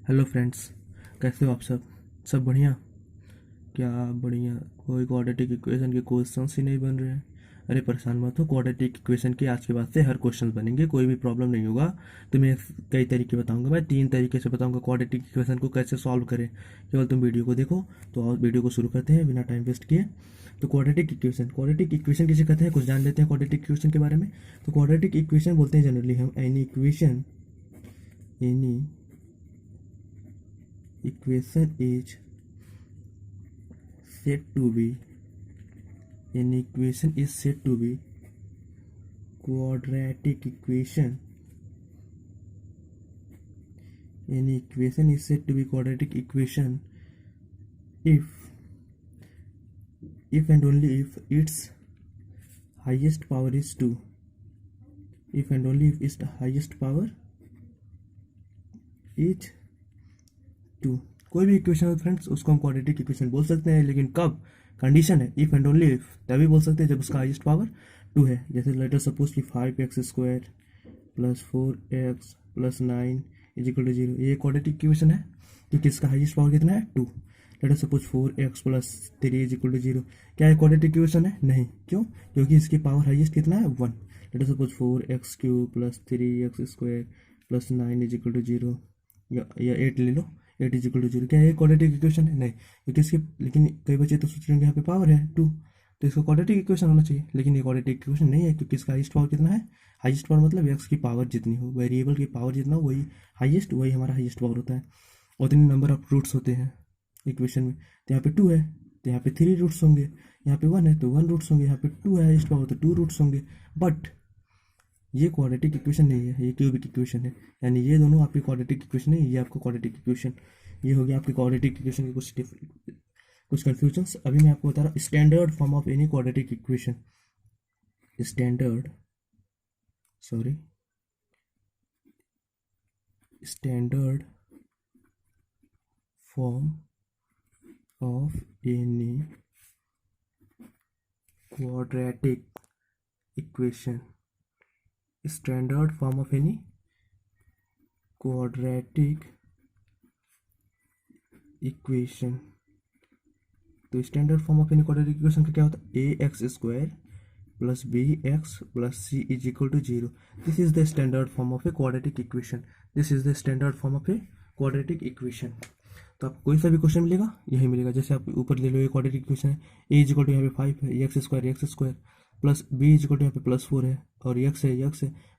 Hello friends. कैसे हो आप सब बढ़िया? क्या बढ़िया? कोई क्वाड्रेटिक इक्वेशन के क्वेश्चंस ही नहीं बन रहे हैं। अरे परेशान मत हो, क्वाड्रेटिक इक्वेशन के आज के बाद से हर क्वेश्चन बनेंगे, कोई भी प्रॉब्लम नहीं होगा। तुम्हें कई तरीके बताऊंगा, मैं 3 तरीके से बताऊंगा क्वाड्रेटिक इक्वेशन को कैसे सॉल्व करें। केवल तुम वीडियो को देखो। तो और वीडियो को शुरू करते हैं बिना टाइम वेस्ट किए। तो क्वाड्रेटिक इक्वेशन किसे कहते हैं, कुछ जान लेते हैं क्वाड्रेटिक इक्वेशन के बारे में। तो क्वाड्रेटिक इक्वेशन बोलते हैं जनरली हम any equation is said to be an equation is said to be quadratic equation. An equation is said to be quadratic equation if and only if its highest power is 2. If and only if its highest power is 2. कोई भी equation हो friends, उसको हम quadratic equation बोल सकते हैं, लेकिन कब? कंडीशन है इफ एंड ओनली इफ, तभी बोल सकते हैं जब उसका हाईएस्ट पावर 2 है। जैसे लेटर सपोज कि 5x² plus 4x plus 9 is equal to 0। ये क्वाड्रेटिक इक्वेशन है कि किसका हाईएस्ट पावर कितना है? 2। Let us suppose 4x plus 3 is equal to 0। क्या ये क्वाड्रेटिक इक्वेशन है? नहीं। क्यों? क्योंकि इसकी पावर हाईएस्ट कितना है? 1। Let us suppose 4x³ plus 3x² plus 9 is equal to 0, या 8 ले लो, 8 इज इक्वल टू 0। क्या ये क्वाड्रेटिक इक्वेशन है? नहीं। क्योंकि इसके, लेकिन कई बच्चे तो सोच रहे हैं यहाँ पे पावर है 2, तो इसका क्वाड्रेटिक इक्वेशन होना चाहिए, लेकिन ये क्वाड्रेटिक इक्वेशन नहीं है, क्योंकि इसका हाईएस्ट पावर कितना है? हाईएस्ट पावर मतलब एक्स की पावर जितनी हो, वेरिएबल की पावर जितना हो वही हाईएस्ट, वही हमारा हाईएस्ट पावर होता है। और इतने नंबर ऑफ रूट्स होते हैं इक्वेशन में। तो यहाँ पे 2 है तो यहाँ पे 3 रूट्स होंगे, यहाँ पे 1 है तो 1 रूट्स होंगे, यहाँ पे 2 है हाईएस्ट पावर तो 2 रूट्स होंगे। बट ये क्वाड्रेटिक इक्वेशन नहीं है, ये क्यूबिक इक्वेशन है। यानी ये दोनों आपकी क्वाड्रेटिक इक्वेशन है, ये आपका क्वाड्रेटिक इक्वेशन। ये हो गया आपके क्वाड्रेटिक इक्वेशन के कुछ कन्फ्यूजन्स। अभी मैं आपको बता रहा हूँ standard form of any quadratic equation. Standard form of any quadratic equation. Standard form of any quadratic equation. तो standard form of any quadratic equation का क्या होता है? ax² plus bx plus c is equal to 0। This is the standard form of a quadratic equation. This is the standard form of a quadratic equation. तो आपको कोई सा भी question मिलेगा यही मिलेगा। जैसे आप ऊपर ले लो, ये क्वाड्रेटिक इक्वेशन है, a इज इक्वल टू यहाँ पे 5 है, x² plus b is equal to यहाँ पे प्लस 4 है, और x है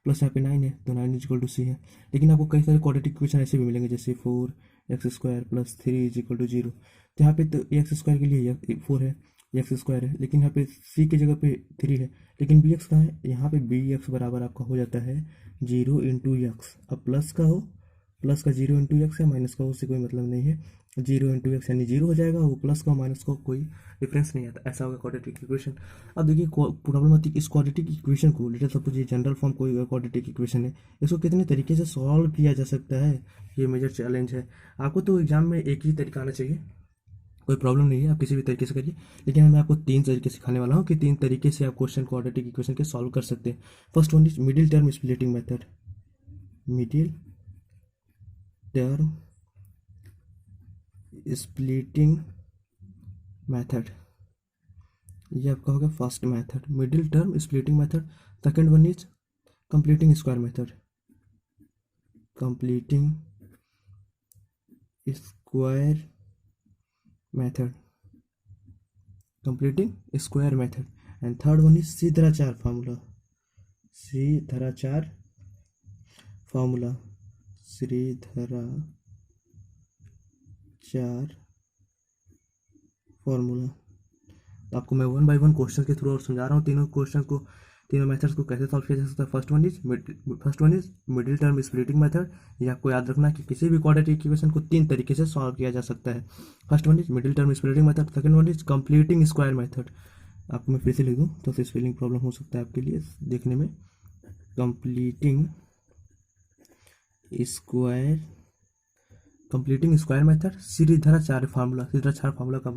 प्लस यहाँ पे 9 है, तो 9 इज इक्वल टू c है। लेकिन आपको कई सारे क्वाड्रेटिक इक्वेशन ऐसे भी मिलेंगे, जैसे 4x² plus 3 is equal to 0। तो यहाँ पे तो x² के लिए 4 है, x² है, लेकिन यहाँ पे c की जगह पे 3 है, लेकिन bx कहाँ है? यहाँ पे bx बराबर आपका हो जाता है 0 इंटू एक्स। अब प्लस का हो, प्लस का 0 इंटू एक्स है, माइनस का उससे कोई मतलब नहीं है। 0 इंटू एक्स यानी 0 हो जाएगा, वो प्लस का माइनस का कोई डिफरेंस नहीं आता। ऐसा होगा क्वाड्रेटिक इक्वेशन। अब देखिए प्रॉब्लम आती है इस क्वाड्रेटिक इक्वेशन को, लेटर सपोज ये जनरल फॉर्म कोई क्वाड्रेटिक इक्वेशन है, इसको कितने तरीके से सॉल्व किया जा सकता है, ये मेजर चैलेंज है। आपको तो एग्जाम में एक ही तरीका आना चाहिए, कोई प्रॉब्लम नहीं है, आप किसी भी तरीके से करिए, लेकिन मैं आपको 3 तरीके सिखाने वाला हूँ कि 3 तरीके से आप क्वेश्चन क्वाड्रेटिक इक्वेशन के सॉल्व कर सकते हैं। First one is middle term splitting method. Middle term splitting method, ये आपका होगा first method, middle term splitting method. Second one is completing square method. Completing square method, completing square method. And third one is Shridharacharya formula. Shridharacharya formula, Shridharacharya formula. तो आपको मैं 1 bye 1 question के through और समझा रहा हूँ तीनों क्वेश्चन को, तीनों मेथड्स को कैसे सॉल्व किया जा सकता है। First one is middle term splitting method. ये आपको याद रखना कि किसी भी क्वाड्रेटिक इक्वेशन को 3 तरीके से सॉल्व किया जा सकता है। First one is middle term splitting method, second one is completing square method. आपको मैं फिर से लिख दूँ तो स्पेलिंग प्रॉब्लम हो सकता है आपके लिए देखने में। Completing square method, Shridharacharya formula. Shridharacharya formula का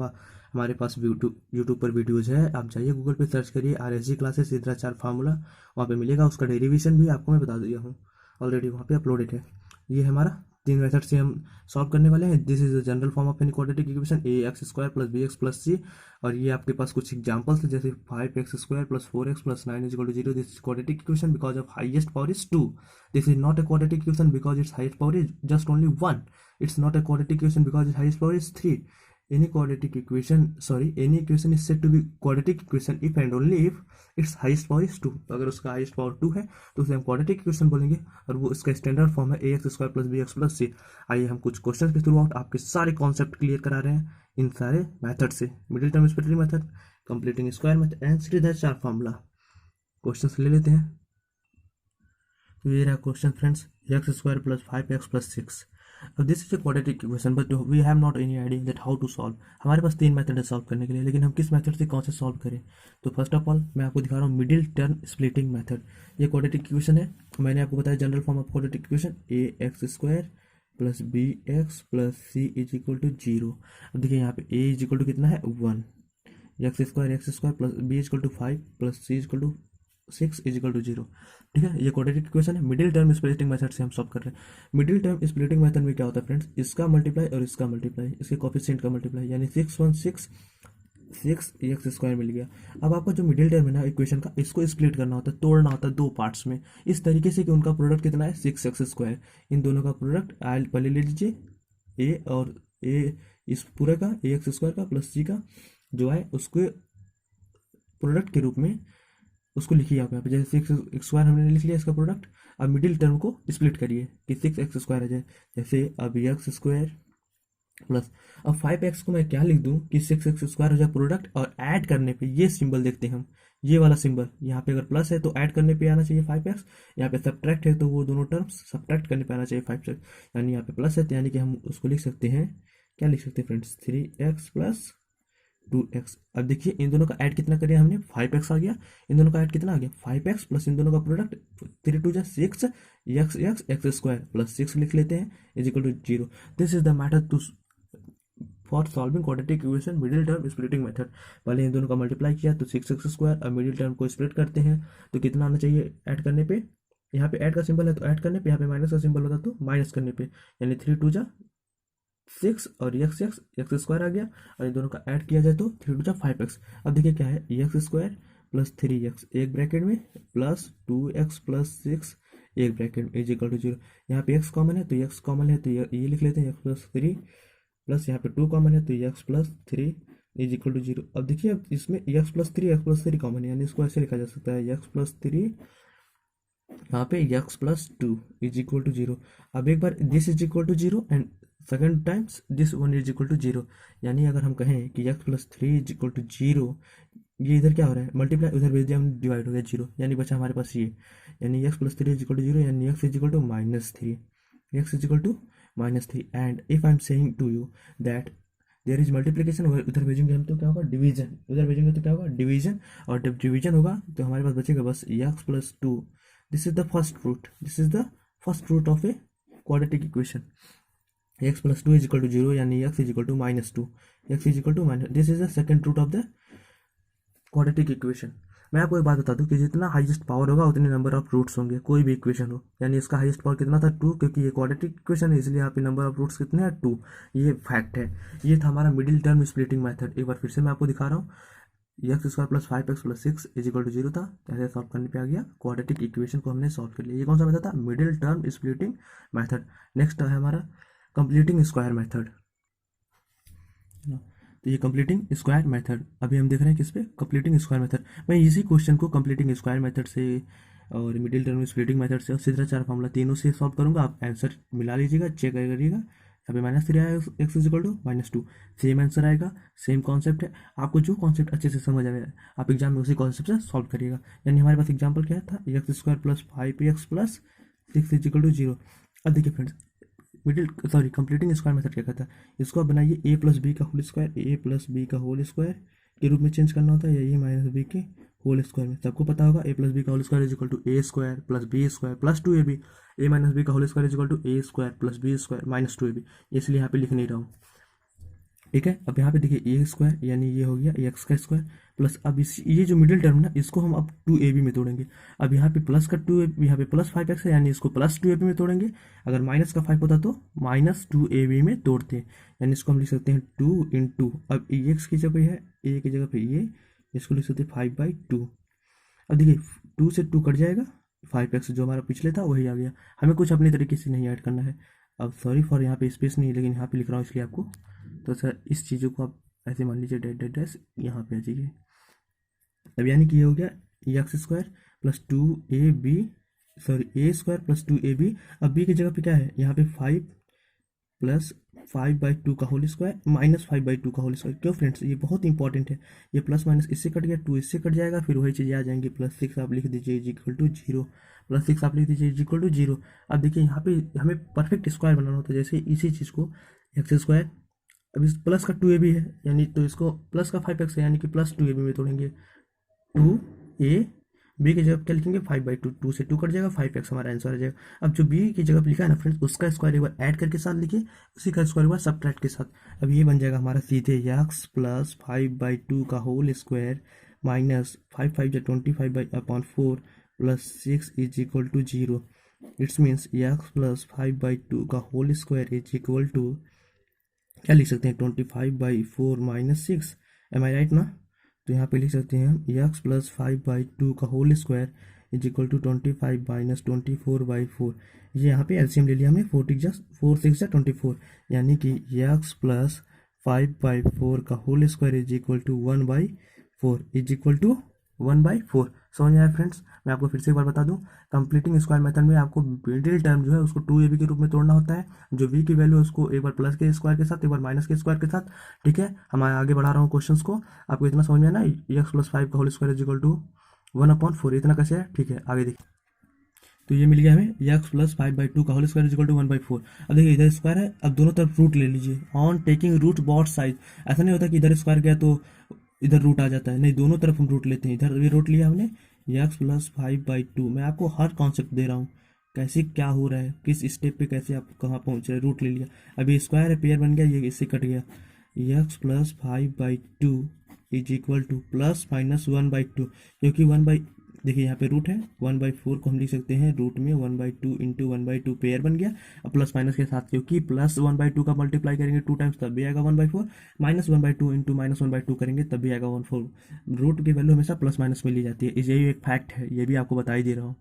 हमारे पास यूट्यूब पर वीडियोज है, आप जाइए गूगल पे सर्च करिए RSG क्लासेस श्रीधराचार्य फार्मूला, वहाँ पे मिलेगा। उसका डेरिवेशन भी आपको मैं बता दिया हूँ ऑलरेडी, वहाँ पे अपलोडेड है। ये है हमारा तीन मेथड से हम सॉल्व करने वाले हैं। This is the general form of any quadratic equation a x square plus b x plus c, और ये आपके पास कुछ एग्जांपल्स है जैसे 5x square plus 4x plus 9 is equal to 0। This is quadratic equation because of highest power is 2। This is not a quadratic equation because it's highest power is just only 1। It's not a quadratic equation because it's highest power is 3। any equation is said to be quadratic equation if and only if its highest power is 2। तो अगर उसका highest power 2 है तो उसे हम quadratic equation बोलेंगे, और वो इसका स्टैंडर्ड फॉर्म है ax square plus b x plus c. आइए हम कुछ क्वेश्चन के थ्रू आउट आपके सारे कॉन्सेप्ट क्लियर करा रहे हैं इन सारे मेथड से, middle term splitting method, completing square method and series formula. Question ले लेते हैं। तो ये रहा question friends, x square plus 5x plus 6। अब this is a quadratic equation but we have not any idea that how to solve. हमारे पास तीन मेथड है सॉल्व करने के लिए, लेकिन हम किस मेथड से कौन से सॉल्व करें। तो फर्स्ट ऑफ ऑल मैं आपको दिखा रहा हूँ मिडिल टर्म स्प्लिटिंग मेथड। ये क्वाड्रेटिक इक्वेशन है, मैंने आपको बताया general form of quadratic equation a x square plus b x plus c is equal to 0। अब देखिए यहाँ पे ए इज इक्वल टू कितना है 1, x square plus b is equal to 5 plus c is equal to 6 is equal to 0। ठीक है, ये quadratic equation है। मिडिल टर्म स्प्लिटिंग मेथड से हम सॉल्व कर रहे हैं। मिडिल टर्म स्प्लिटिंग मेथड में क्या होता है फ्रेंड्स, इसका मल्टीप्लाई और इसका मल्टीप्लाई, इसके कोएफिशिएंट का मल्टीप्लाई, यानी 6 एक्स स्क्वायर मिल गया। अब आपका जो मिडिल टर्म है ना इक्वेशन का, इसको स्प्लिट करना होता है, तोड़ना होता है दो पार्ट्स में, इस तरीके से कि उनका प्रोडक्ट कितना है 6 एक्स स्क्वायर। इन दोनों का प्रोडक्ट पहले ले लीजिए, ए और ए इस पूरे का ए एक्स स्क्वायर का प्लस सी का जो है उसके प्रोडक्ट के रूप में उसको लिखिए आप यहाँ पे, जैसे 6 एक्स स्क्वायर हमने लिख लिया इसका प्रोडक्ट। अब मिडिल टर्म को स्प्लिट करिए कि 6 एक्स स्क्वायर आ जाए, जैसे अब एक्स स्क्वायर प्लस, अब 5x को मैं क्या लिख दूं कि 6 एक्स स्क्वायर हो जाए प्रोडक्ट, और ऐड करने पे ये सिंबल देखते हैं हम, ये वाला सिंबल यहाँ पे अगर प्लस है तो ऐड करने पे आना चाहिए 5x, यहाँ पे सब्ट्रैक्ट है तो वो दोनों टर्म्स सब्ट्रैक्ट करने पे आना चाहिए 5x, यानी यहाँ पे प्लस है तो यानी कि हम उसको लिख सकते हैं, क्या लिख सकते हैं फ्रेंड्स 3x प्लस 2x। अब देखिए इन दोनों का ऐड कितना करिए हमने, 5x आ गया, इन दोनों का ऐड कितना आ गया 5x प्लस इन दोनों का प्रोडक्ट 3 2 6 एक्स स्क्वायर प्लस 6 लिख लेते हैं is equal to 0। This is the method to for solving quadratic equation middle term splitting method. पहले इन दोनों का मल्टीप्लाई किया तो 6 एक्स स्क्वायर, अब मिडिल टर्म को स्प्लिट करते हैं तो कितना आना चाहिए ऐड करने पे, यहाँ पे ऐड का सिंबल है तो ऐड करने पे, यहाँ पे माइनस का सिंबल होता तो माइनस करने पे, यानी 3 2 6 और एक्स स्क्वायर आ गया, और इन दोनों का ऐड किया जाए तो 3 2 5x। अब देखिए क्या है एक्स स्क्वायर प्लस 3x एक ब्रैकेट में प्लस 2x प्लस 6 एक ब्रैकेट में इज इक्वल टू 0। यहाँ पे x कॉमन है तो x कॉमन है तो ये लिख लेते हैं x प्लस 3 प्लस यहाँ पे 2 कॉमन है तो x plus 3 is equal to 0। अब देखिए अब इसमें x प्लस 3 कॉमन है, यानी इसको ऐसे लिखा जा सकता है x प्लस 3 यहाँ पे x plus 2 is equal to 0। अब एक बार this is equal to 0 and second times this one is equal to 0, यानी अगर हम कहें कि x plus 3 is equal to 0, ये इधर क्या हो रहा है मल्टीप्लाई, उधर भेज दिया हमने डिवाइड हो गया 0, यानी बचा हमारे पास ये, यानी x plus 3 is equal to 0, यानी x is equal to -3, x is equal to -3। And if I am saying to you that there is multiplication, उधर भेजेंगे हम तो क्या होगा डिवीजन, उधर भेजेंगे तो क्या होगा डिवीजन, और जब डिवीजन होगा तो हमारे पास बचेगा बस x plus 2। This is the first root of a quadratic equation. x plus 2 is equal to 0, यानी x is equal to -2, x is equal to minus, this is the second root of the quadratic equation. मैं आपको एक बात बता दूं कि जितना highest power होगा उतने नंबर ऑफ रूट्स होंगे, कोई भी इक्वेशन हो, यानी इसका हाईएस्ट पावर कितना था 2, क्योंकि ये क्वाड्रेटिक इक्वेशन है इसलिए यहाँ पे नंबर ऑफ रूट्स कितने हैं 2, ये फैक्ट है। ये था हमारा मिडिल टर्म स्प्लिटिंग मेथड। एक बार फिर से मैं आपको दिखा रहा हूँ, x square plus 5x plus 6 is equal to 0 था, ऐसे सॉल्व करने पे आ गया क्वाड्रेटिक इक्वेशन को हमने सॉल्व कर लिया। ये कौन सा मेथड था, middle term splitting method. Next है हमारा कंप्लीटिंग स्क्वायर मेथड। तो ये कंप्लीटिंग स्क्वायर मेथड अभी हम देख रहे हैं किस पे, कंप्लीटिंग स्क्वायर मेथड। मैं इसी क्वेश्चन को कंप्लीटिंग स्क्वायर मेथड से और मिडिल टर्म स्प्लिटिंग मेथड से और सीधा फार्मूला तीनों से सॉल्व करूंगा। आप आंसर मिला लीजिएगा, चेक करिएगा। यहाँ पे -3 आएगा, x is equal to -2, same answer आएगा, सेम कॉन्सेप्ट है। आपको जो कॉन्सेप्ट अच्छे से समझ आएगा आप एग्जाम में उसी कॉन्सेप्ट से सॉल्व करिएगा। यानी हमारे पास एग्जाम्पल क्या था, x square plus 5x plus 6 is equal to 0। अब देखिए फ्रेंड्स कंप्लीटिंग स्क्वायर मेथड क्या कहता है, इसको आप बनाइए a प्लस बी का होल स्क्वायर के रूप में चेंज करना होता है, या -b के होल स्क्वायर में। सबको पता होगा a प्लस बी का whole square is equal to a square plus b square plus 2ab, a minus b का whole square is equal to a square plus b square minus 2ab, इसलिए यहाँ पे लिख नहीं रहा हूँ। ठीक है, अब यहाँ पे देखिए a स्क्वायर यानी ये हो गया एक्स का स्क्वायर प्लस अब इस ये जो मिडिल टर्म ना इसको हम अब 2ab में तोड़ेंगे। अब यहाँ पे प्लस का 2 यहाँ पे प्लस 5x है यानी इसको प्लस 2ab में तोड़ेंगे। अगर माइनस का 5 होता तो माइनस 2ab में तोड़ते हैं, यानी इसको हम लिख सकते हैं 2 इंटू, अब x की जगह है a की जगह पे ये, इसको लिख सकते हैं 5/2। अब देखिए 2 से 2 कट जाएगा, 5x जो हमारा पिछले था वही आ गया, हमें कुछ अपने तरीके से नहीं ऐड करना है। अब सॉरी फॉर यहाँ पे स्पेस नहीं, लेकिन यहाँ पे लिख रहा हूँ इसलिए आपको, तो सर इस चीज़ों को आप ऐसे मान लीजिए डैश डैश डैश यहाँ पे आ जाइए। अब यानी कि ये हो गया x square plus 2ab, sorry a square plus 2ab। अब b की जगह पे क्या है, यहाँ पे 5 प्लस 5/2 का होल स्क्वायर माइनस 5/2 का होल स्क्वायर। क्यों फ्रेंड्स, ये बहुत इंपॉर्टेंट है, ये प्लस माइनस इससे कट गया, 2 इससे कट जाएगा, फिर वही चीज़ें आ जाएंगी, +6 आप लिख दीजिए इज इक्वल टू 0, +6 आप लिख दीजिए इज इक्वल टू 0। अब देखिए यहाँ पे हमें परफेक्ट स्क्वायर बनाना होता है, जैसे इसी चीज़ को एक्स स्क्वायर, अब इस प्लस का 2ab है यानी तो इसको प्लस का 5x है यानी कि प्लस 2ab में तोड़ेंगे, 2a, b की जगह क्या लिखेंगे 5/2, 2 से 2 कट जाएगा, 5x हमारा आंसर आ जाएगा। अब जो b की जगह पे लिखा है ना फ्रेंड्स, उसका स्क्वायर एक बार ऐड करके साथ लिखिए, उसी का स्क्वायर एक बार सबट्रैक्ट के साथ। अब ये बन जाएगा हमारा सीधे x प्लस 5/2 का whole square minus 5/5 = 25/4 plus 6 is equal to 0। It's means x plus 5/2 का whole square is equal to क्या लिख सकते हैं 25/4 माइनस 6, एम आई राइट ना। तो यहाँ पे लिख सकते हैं हम एक्स प्लस 5/2 का whole square is equal to 25 minus 24/4। ये यहाँ पे एलसीएम ले लिया हमने, 4 6 24, यानी कि एक्स प्लस 5/4 का whole square is equal to 1/4 is equal to 1/4। समझ में आया फ्रेंड्स, मैं आपको फिर से एक बार बता दूं, कंप्लीटिंग स्क्वायर मेथड में आपको मिडिल टर्म जो है उसको 2ab के रूप में तोड़ना होता है, जो v की वैल्यू है उसको एक बार प्लस के स्क्वायर के साथ एक बार माइनस के स्क्वायर के साथ। ठीक है, हम आगे बढ़ा रहा हूँ क्वेश्चंस को, आपको इतना समझ में आना, एक्स प्लस 5 का whole square is equal to 1/4, इतना कैसे है। ठीक है, आगे देखिए, तो ये मिल गया हमें एक्स प्लस 5/2 का whole square is equal to 1/4। अब देखिए इधर स्क्वायर है, अब दोनों तरफ रूट ले लीजिए, on taking root both side. ऐसा नहीं होता कि इधर स्क्वायर गया तो इधर रूट आ जाता है, नहीं, दोनों तरफ हम रूट लेते हैं। इधर भी रूट लिया हमने, एक्स प्लस 5/2, मैं आपको हर कॉन्सेप्ट दे रहा हूँ कैसे क्या हो रहा है, किस स्टेप पे कैसे आप कहाँ पहुँच रहे हैं। रूट ले लिया, अभी स्क्वायर है, पेयर बन गया, ये इससे कट गया, x plus 5/2 is equal to plus minus 1/2, क्योंकि देखिए यहाँ पे रूट है, 1/4 को हम लिख सकते हैं रूट में 1/2 इंटू 1/2, पेयर बन गया। अब प्लस माइनस के साथ, क्योंकि प्लस 1/2 का मल्टीप्लाई करेंगे 2 टाइम्स तब भी आएगा 1/4, माइनस 1/2 इंटू माइनस 1/2 करेंगे तब भी आएगा 1/4। रूट की वैल्यू हमेशा प्लस माइनस में ली जाती है, यही एक फैक्ट है, ये भी आपको बता ही दे रहा हूँ।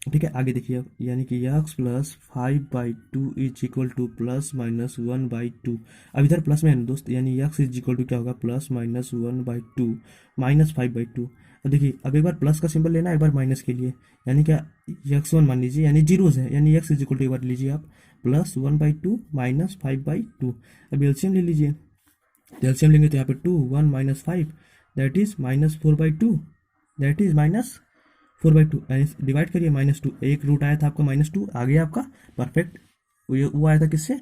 ठीक है, आगे देखिए अब, यानी कि x plus 5/2 is equal to plus minus 1/2। अब इधर प्लस में है ना दोस्त, यानी एक्स इज इक्वल टू क्या होगा, प्लस माइनस 1/2 माइनस 5/2। अब देखिए, अब एक बार प्लस का सिंबल लेना है, एक बार माइनस के लिए, यानी क्या x1 मान लीजिए, यानी जीरोज है, यानी x इज इक्वल टू एक बार लीजिए आप प्लस 1/2 माइनस 5/2। अब एलसीएम ले लीजिए, तो एलसीएम लेंगे तो यहाँ पे 2 1 minus 5 that is minus 4/2, that is minus 4/2, यानी डिवाइड करिए -2, एक रूट आया था आपका -2, आ गया आपका परफेक्ट। वो आया था किससे,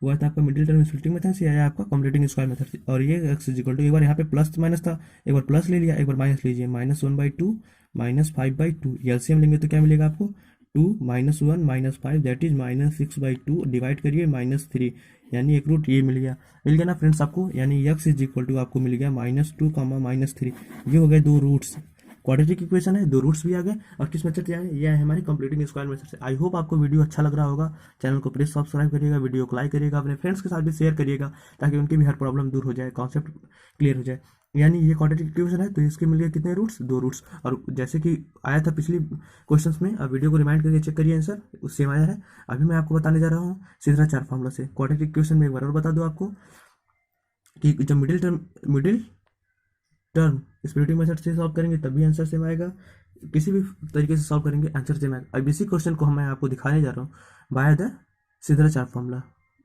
वो आया था आपका मिडिल टर्म स्प्लिटिंग मेथड से, आया आपका कंप्लीटिंग स्क्वायर मेथड से। और ये एक्स इज इक्वल टू, एक बार यहाँ पे प्लस माइनस था, एक बार प्लस ले लिया, एक बार माइनस लीजिए, -1/2 माइनस 5/2, एलसीएम लेंगे तो क्या मिलेगा आपको 2 -1 माइनस 5 दैट इज -6/2, डिवाइड करिए -3, यानी एक रूट ये मिल गया ना फ्रेंड्स आपको, यानी एक्स इज इक्वल टू आपको मिल गया -2 -3। ये हो गए दो रूट्स, क्वाड्रेटिक इक्वेशन है, दो रूट्स भी आ गए। और किस मेथड से आए, ये है हमारी कंप्लीटिंग स्क्वायर मेथड से। आई होप आपको वीडियो अच्छा लग रहा होगा, चैनल को प्लीज सब्सक्राइब करिएगा, वीडियो को लाइक करिएगा, अपने फ्रेंड्स के साथ भी शेयर करिएगा, ताकि उनकी भी हर प्रॉब्लम दूर हो जाए, कॉन्सेप्ट क्लियर हो जाए। यानी ये क्वाड्रेटिक इक्वेशन है, तो इसके मिल गए कितने रूट्स, दो रूट्स। और जैसे कि आया था पिछली क्वेश्चंस में, अब वीडियो को रिमाइंड करके चेक करिए आंसर, उससे आया है। अभी मैं आपको बताने जा रहा हूँ सीधा चार फार्मूला से क्वाड्रेटिक इक्वेशन में। एक बार और बता दूँ आपको कि जब मिडिल टर्म स्प्लिटिंग मेथड से सॉल्व करेंगे तभी आंसर सेम आएगा, किसी भी तरीके से सॉल्व करेंगे आंसर सेम आएगा। अब इसी क्वेश्चन को मैं आपको दिखाने जा रहा हूँ बाय द सीधा चार फॉर्मूला।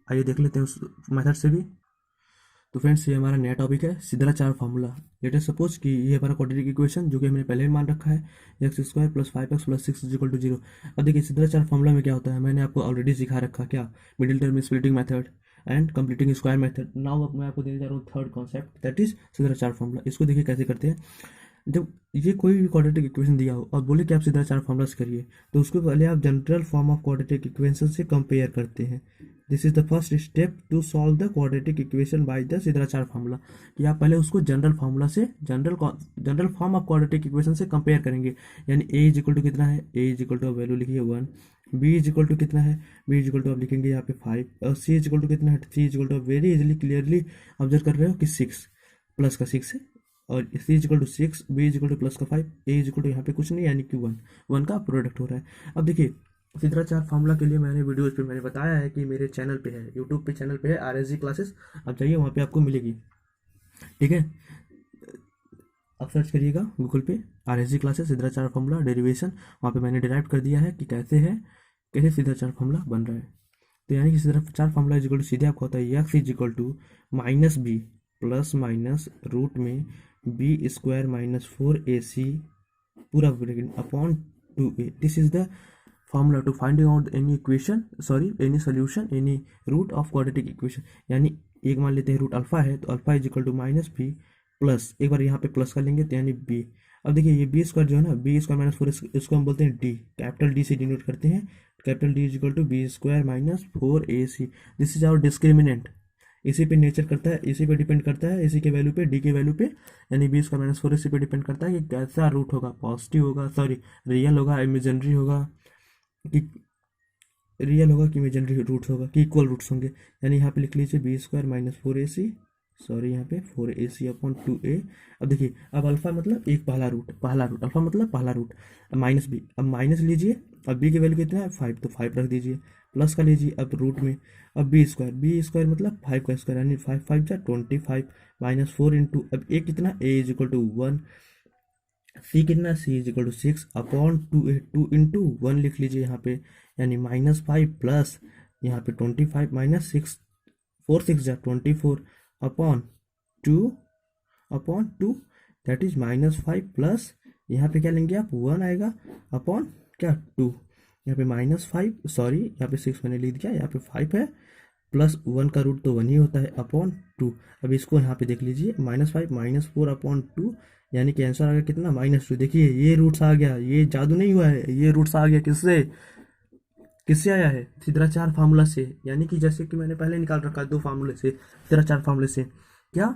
आइए देख लेते हैं उस मेथड से भी। तो फ्रेंड्स, ये हमारा नया टॉपिक है सीधा चार फार्मूला। लेट अस सपोज कि ये हमारा क्वाड्रेटिक इक्वेशन जो कि हमने पहले ही मान रखा है, x square plus 5x plus 6 is equal to 0। अब देखिए सीधा चार फार्मूला में क्या होता है, मैंने आपको ऑलरेडी सिखा रखा, क्या middle term splitting method and completing square method. Now अब मैं आपको देने जा रहा हूँ थर्ड कॉन्सेप्ट, दैट इज सीधा चार फार्मूला। इसको देखिए कैसे करते हैं। जब ये कोई भी क्वाड्रेटिक इक्वेशन दिया हो और बोले कि आप सीधा चार फॉर्मूलास करिए, तो उसको पहले आप general form of quadratic equation से कंपेयर करते हैं। This is the first step to solve the quadratic equation by the Sridharacharya formula, कि आप पहले उसको जनरल फार्मूला से general form of quadratic equation से कंपेयर करेंगे। यानी ए इज इक्वल टू कितना है, a is equal to value लिखिए 1, बी इज इक्वल टू कितना है, बी इज इक्वल टू आप लिखेंगे यहाँ पे 5, और सी इज इक्वल टू कितना है, c is equal to very easily clearly observe कर रहे हो कि 6 प्लस का 6 है, और c is equal to 6, b is equal to plus का 5, ए इज इक्वल टू यहाँ पे कुछ नहीं यानी कि 1 का प्रोडक्ट हो रहा है। अब देखिए सिद्धाचार फार्मूला के लिए मैंने वीडियोज पे मैंने बताया है कि मेरे चैनल पे है, यूट्यूब पे चैनल पे है RSG क्लासेस, आप जाइए वहाँ पे आपको मिलेगी, ठीक है। आप सर्च करिएगा गूगल पे RSG क्लासेस सिद्धाचार फार्मूला डेरिवेशन, वहाँ पे मैंने डिराइव कर दिया है कि कैसे सिद्धाचार फार्मूला बन रहा है। तो यानी कि सिद्धाचार फार्मूला इज इक्वल टू सीधे आपको होता है x is equal to minus b plus minus root में बी स्क्वायर माइनस 4ac पूरा bracket upon 2a। This is the formula to finding out any equation, any solution, any root of quadratic equation। यानी एक मान लेते हैं root alpha है, तो alpha is equal to minus b plus, एक बार यहाँ पे प्लस कर लेंगे तो यानी बी। अब देखिए ये बी स्क्वायर जो है ना, बी स्क्वायर माइनस 4 इसको हम बोलते हैं डी, कैपिटल डी से डिनोट करते हैं, capital D is equal to b square minus 4ac। This is our discriminant, इसी पे नेचर करता है, इसी पे डिपेंड करता है, इसी के वैल्यू पे, डी के वैल्यू पे, यानी बी स्क्वायर माइनस 4 इसी पे डिपेंड करता है कि कैसा रूट होगा, पॉजिटिव होगा, रियल होगा, इमेजिनरी होगा कि रियल होगा कि इमेजिनरी रूट्स होगा कि इक्वल रूट्स होंगे। यानी यहाँ पे लिख लीजिए बी स्क्वायर माइनस 4ac, यहाँ पे 4ac अपॉन 2a। अब देखिए अब अल्फा मतलब एक पहला रूट, अल्फा मतलब पहला रूट, अब माइनस बी, अब माइनस लीजिए, अब बी की वैल्यू कितना है 5, तो 5 रख दीजिए, प्लस का लीजिए अब रूट में, अब बी स्क्वायर मतलब 5 का स्क्वायर यानी 5 5 जा 25 माइनस 4 इंटू, अब ए कितना, a is equal to 1, c कितना, c is equal to 6 upon 2a, 2 into 1 लिख लीजिए यहाँ पे, यानी माइनस 5 प्लस यहाँ पे 25 माइनस 6, 4 6 जा 24 upon 2 that is minus 5 plus यहाँ पे क्या लेंगे आप 1 आएगा अपॉन क्या 2, यहाँ पे माइनस 5 यहाँ पे 6 मैंने लिख दिया, यहाँ पे 5 है प्लस 1 का रूट तो 1 ही होता है अपॉन 2। अब इसको यहाँ पे देख लीजिए माइनस 5 माइनस 4 अपॉन 2, यानी कि आंसर आ गया कितना -2। देखिए ये रूट्स आ गया, ये जादू नहीं हुआ है, ये रूट्स आ गया किससे आया है, सिद्धाचार फार्मूला से। यानी कि जैसे कि मैंने पहले निकाल रखा है 2 फार्मूले से, सिद्धाचार फार्मूले से क्या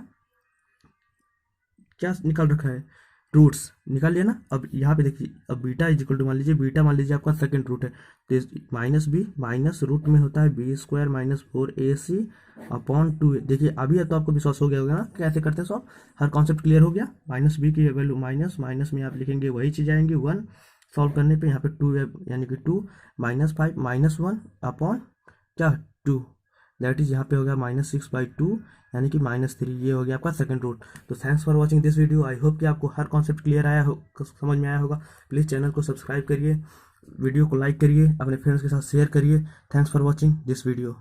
निकाल रखा है, रूट्स निकाल लिया ना। अब यहाँ पे देखिए अब बीटा इज इक्वल टू मान लीजिए आपका सेकंड रूट है, तो माइनस बी माइनस रूट में होता है B square minus 4ac upon 2a। देखिए अभी तो आपको विश्वास हो गया होगा ना कैसे करते हैं सॉल्व, हर कॉन्सेप्ट क्लियर हो गया। माइनस बी की वैल्यू माइनस में आप लिखेंगे वही चीज़ आएंगी 1, सॉल्व करने पे यहाँ पे 2 यानी कि 2 माइनस 5 माइनस 1 अपॉन क्या 2, दैट इज यहाँ पे हो गया -6/2 यानी कि -3, ये हो गया आपका सेकंड रूट। तो thanks for watching this video, I hope कि आपको हर कॉन्सेप्ट क्लियर आया हो, समझ में आया होगा। प्लीज़ चैनल को सब्सक्राइब करिए, वीडियो को लाइक करिए, अपने फ्रेंड्स के साथ शेयर करिए। Thanks for watching this video.